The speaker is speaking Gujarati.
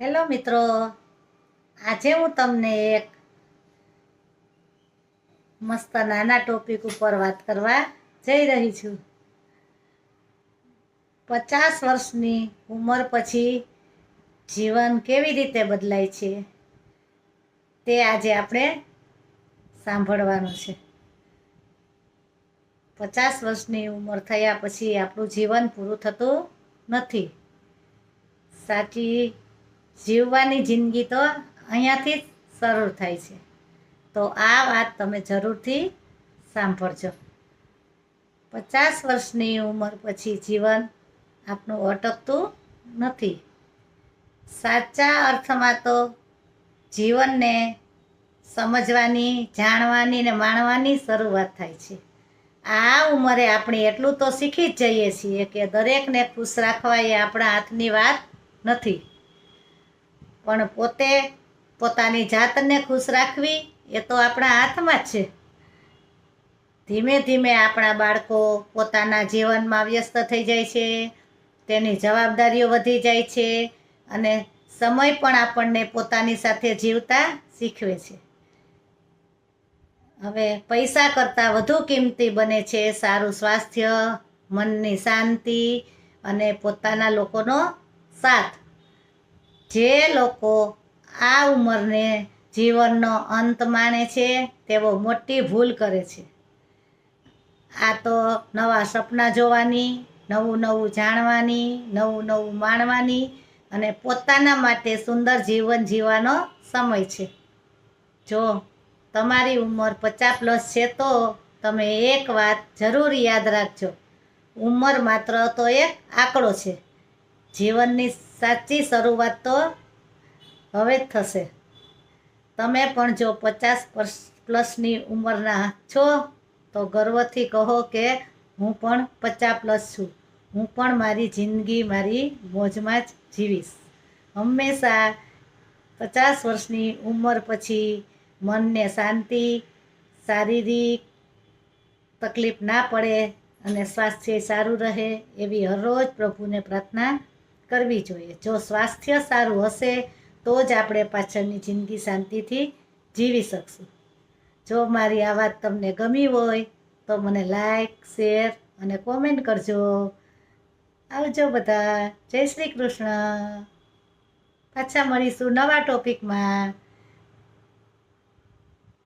હેલો મિત્રો, આજે હું તમને એક મસ્ત નાના ટોપિક ઉપર વાત કરવા જઈ રહી છું. 50 વર્ષની ઉંમર પછી જીવન કેવી રીતે બદલાય છે તે આજે આપણે સાંભળવાનું છે. 50 વર્ષની ઉંમર થયા પછી આપણું જીવન પૂરું થતું નથી. સાચી જીવવાની જિંદગી તો અહીંયાથી જ શરૂ થાય છે. તો આ વાત તમે જરૂરથી સાંભળજો. 50 વર્ષની ઉંમર પછી જીવન આપણું અટકતું નથી. સાચા અર્થમાં તો જીવનને સમજવાની, જાણવાની ને માણવાની શરૂઆત થાય છે. આ ઉંમરે આપણે એટલું તો શીખી જ જઈએ છીએ કે દરેકને ખુશ રાખવા એ આપણા હાથની વાત નથી, પણ પોતાની જાતને ખુશ રાખવી એ તો આપણા હાથમાં જ છે. ધીમે ધીમે આપણા બાળકો પોતાના જીવનમાં વ્યસ્ત થઈ જાય છે, તેની જવાબદારીઓ વધી જાય છે અને સમય પણ આપણને પોતાની સાથે જીવતા શીખવે છે. હવે પૈસા કરતાં વધુ કિંમતી બને છે સારું સ્વાસ્થ્ય, મનની શાંતિ અને પોતાના લોકોનો સાથ. જે લોકો આ ઉંમરને જીવનનો અંત માને છે તેઓ મોટી ભૂલ કરે છે. આ તો નવા સપના જોવાની, નવું નવું જાણવાની, નવું નવું માણવાની અને પોતાના માટે સુંદર જીવન જીવવાનો સમય છે. જો તમારી ઉંમર 50+ છે તો તમે એક વાત જરૂર યાદ રાખજો: ઉંમર માત્ર તો એક આંકડો છે. જીવનની સાચી શરૂઆત તો હવે જ થશે. તમે પણ જો 50+ ઉંમરના છો તો ગર્વથી કહો કે હું પણ 50+ છું. હું પણ મારી જિંદગી મારી મોજમાં જ જીવીશ. હંમેશા 50 વર્ષની ઉંમર પછી મનને શાંતિ, શારીરિક તકલીફ ના પડે અને સ્વાસ્થ્ય સારું રહે એવી હરરોજ પ્રભુને પ્રાર્થના કરવી જોઈએ. જો સ્વાસ્થ્ય સારું હશે તો જ આપણે પાછળની જિંદગી શાંતિથી જીવી શકશું. જો મારી આ વાત તમને ગમી હોય તો મને લાઈક, શેર અને કોમેન્ટ કરજો. આવજો બધા. જય શ્રી કૃષ્ણ. પાછા મળીશું નવા ટોપિકમાં.